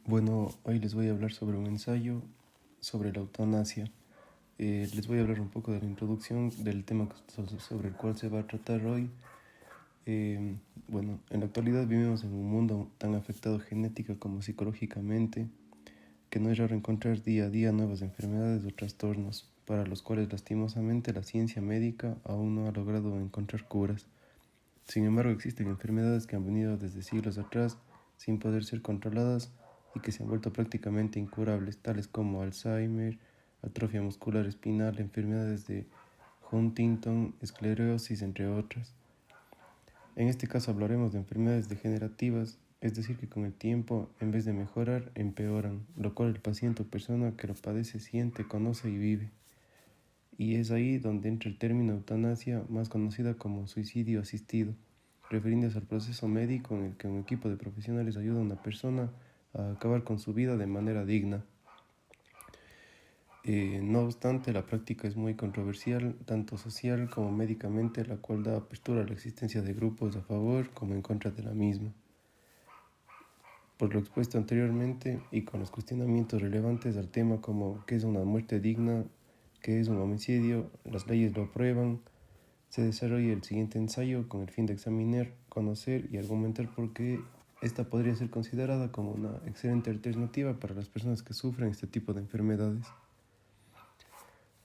Bueno, hoy les voy a hablar sobre un ensayo sobre la eutanasia. Les voy a hablar un poco de la introducción del tema sobre el cual se va a tratar hoy. Bueno, en la actualidad vivimos en un mundo tan afectado genética como psicológicamente que no es raro encontrar día a día nuevas enfermedades o trastornos para los cuales lastimosamente la ciencia médica aún no ha logrado encontrar curas. Sin embargo, existen enfermedades que han venido desde siglos atrás sin poder ser controladas y que se han vuelto prácticamente incurables, tales como Alzheimer, atrofia muscular espinal, enfermedades de Huntington, esclerosis, entre otras. En este caso hablaremos de enfermedades degenerativas, es decir, que con el tiempo, en vez de mejorar, empeoran, lo cual el paciente o persona que lo padece siente, conoce y vive. Y es ahí donde entra el término eutanasia, más conocida como suicidio asistido, refiriéndose al proceso médico en el que un equipo de profesionales ayuda a una persona a acabar con su vida de manera digna. No obstante, la práctica es muy controversial, tanto social como médicamente, la cual da apertura a la existencia de grupos a favor como en contra de la misma. Por lo expuesto anteriormente y con los cuestionamientos relevantes al tema como qué es una muerte digna, qué es un homicidio, las leyes lo aprueban, se desarrolla el siguiente ensayo con el fin de examinar, conocer y argumentar por qué esta podría ser considerada como una excelente alternativa para las personas que sufren este tipo de enfermedades.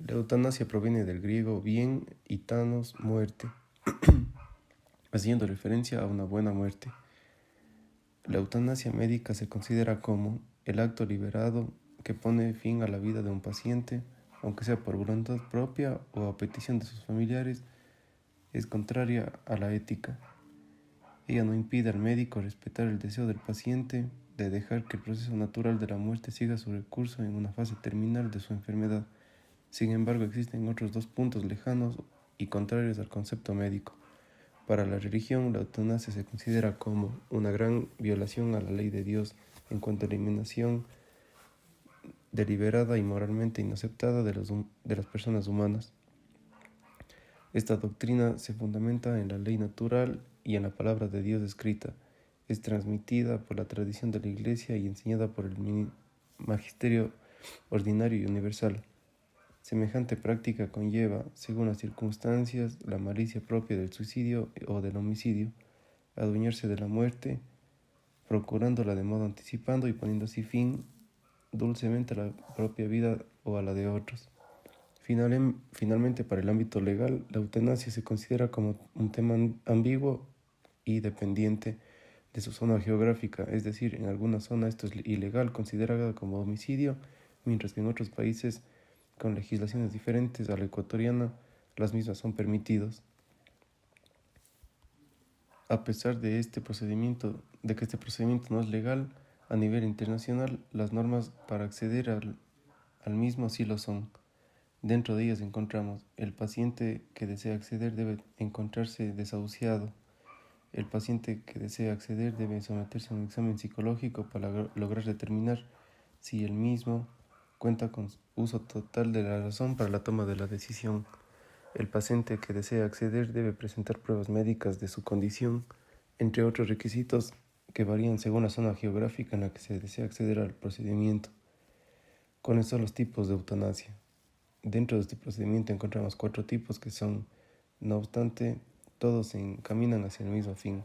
La eutanasia proviene del griego bien y thanos, muerte, haciendo referencia a una buena muerte. La eutanasia médica se considera como el acto liberado que pone fin a la vida de un paciente, aunque sea por voluntad propia o a petición de sus familiares, es contraria a la ética. Ella no impide al médico respetar el deseo del paciente de dejar que el proceso natural de la muerte siga su recurso en una fase terminal de su enfermedad. Sin embargo, existen otros dos puntos lejanos y contrarios al concepto médico. Para la religión, la eutanasia se considera como una gran violación a la ley de Dios en cuanto a eliminación deliberada y moralmente inaceptada de las personas humanas. Esta doctrina se fundamenta en la ley natural y en la palabra de Dios escrita. Es transmitida por la tradición de la Iglesia y enseñada por el magisterio ordinario y universal. Semejante práctica conlleva, según las circunstancias, la malicia propia del suicidio o del homicidio, adueñarse de la muerte, procurándola de modo anticipando y poniendo así fin dulcemente a la propia vida o a la de otros. Finalmente, para el ámbito legal, la eutanasia se considera como un tema ambiguo y dependiente de su zona geográfica, es decir, en alguna zona esto es ilegal, considerado como homicidio, mientras que en otros países con legislaciones diferentes a la ecuatoriana, las mismas son permitidos. A pesar de que este procedimiento no es legal, a nivel internacional, las normas para acceder al mismo sí lo son. Dentro de ellas encontramos: el paciente que desea acceder debe encontrarse desahuciado. El paciente que desea acceder debe someterse a un examen psicológico para lograr determinar si el mismo cuenta con uso total de la razón para la toma de la decisión. El paciente que desea acceder debe presentar pruebas médicas de su condición, entre otros requisitos que varían según la zona geográfica en la que se desea acceder al procedimiento. ¿Cuáles son los tipos de eutanasia? Dentro de este procedimiento encontramos 4 tipos que son, no obstante, todos se encaminan hacia el mismo fin.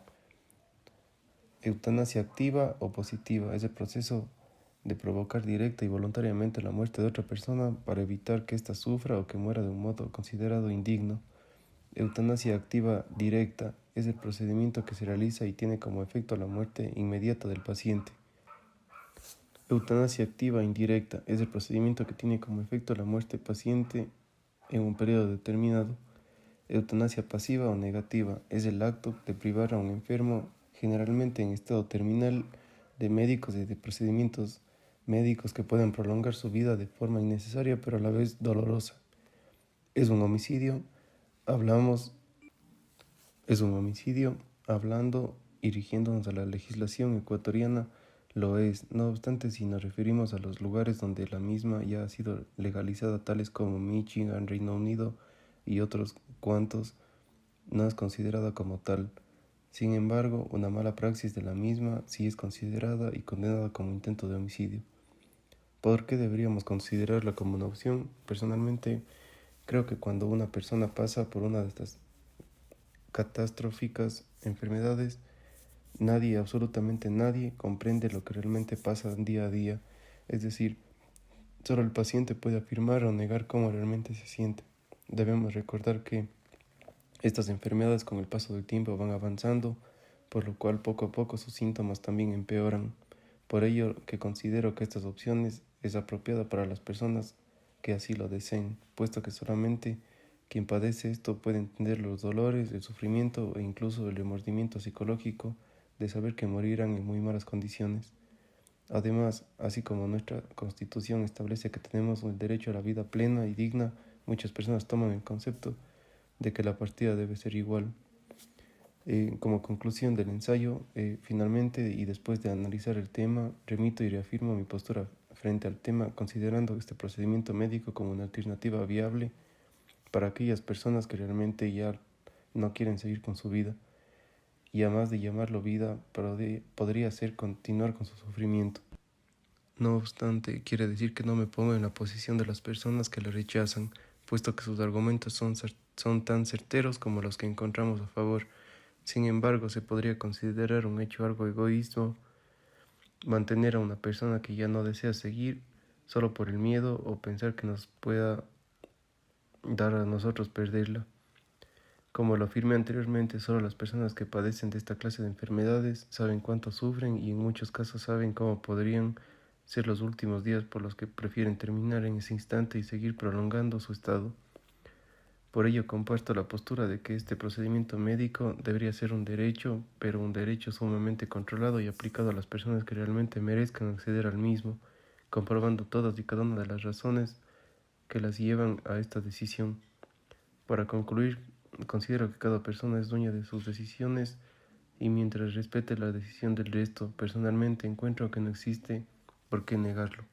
Eutanasia activa o positiva es el proceso de provocar directa y voluntariamente la muerte de otra persona para evitar que ésta sufra o que muera de un modo considerado indigno. Eutanasia activa directa es el procedimiento que se realiza y tiene como efecto la muerte inmediata del paciente. Eutanasia activa indirecta es el procedimiento que tiene como efecto la muerte paciente en un periodo determinado. Eutanasia pasiva o negativa es el acto de privar a un enfermo, generalmente en estado terminal, de médicos y de procedimientos médicos que pueden prolongar su vida de forma innecesaria pero a la vez dolorosa. Es un homicidio, hablando y dirigiéndonos a la legislación ecuatoriana, lo es. No obstante, si nos referimos a los lugares donde la misma ya ha sido legalizada, tales como Michigan, Reino Unido y otros cuantos, no es considerada como tal. Sin embargo, una mala praxis de la misma sí es considerada y condenada como intento de homicidio. ¿Por qué deberíamos considerarla como una opción? Personalmente, creo que cuando una persona pasa por una de estas catastróficas enfermedades, nadie, absolutamente nadie, comprende lo que realmente pasa día a día. Es decir, solo el paciente puede afirmar o negar cómo realmente se siente. Debemos recordar que estas enfermedades con el paso del tiempo van avanzando, por lo cual poco a poco sus síntomas también empeoran. Por ello que considero que estas opciones es apropiada para las personas que así lo deseen, puesto que solamente quien padece esto puede entender los dolores, el sufrimiento e incluso el remordimiento psicológico de saber que morirán en muy malas condiciones. Además, así como nuestra Constitución establece que tenemos el derecho a la vida plena y digna, muchas personas toman el concepto de que la partida debe ser igual. Como conclusión del ensayo, finalmente y después de analizar el tema, remito y reafirmo mi postura frente al tema, considerando este procedimiento médico como una alternativa viable para aquellas personas que realmente ya no quieren seguir con su vida, y además de llamarlo vida, podría ser continuar con su sufrimiento. No obstante, quiere decir que no me pongo en la posición de las personas que la rechazan, puesto que sus argumentos son tan certeros como los que encontramos a favor. Sin embargo, se podría considerar un hecho algo egoísta mantener a una persona que ya no desea seguir solo por el miedo o pensar que nos pueda dar a nosotros perderla. Como lo afirmé anteriormente, solo las personas que padecen de esta clase de enfermedades saben cuánto sufren y en muchos casos saben cómo podrían ser los últimos días, por los que prefieren terminar en ese instante y seguir prolongando su estado. Por ello comparto la postura de que este procedimiento médico debería ser un derecho, pero un derecho sumamente controlado y aplicado a las personas que realmente merezcan acceder al mismo, comprobando todas y cada una de las razones que las llevan a esta decisión. Para concluir, considero que cada persona es dueña de sus decisiones y mientras respete la decisión del resto, personalmente encuentro que no existe por qué negarlo.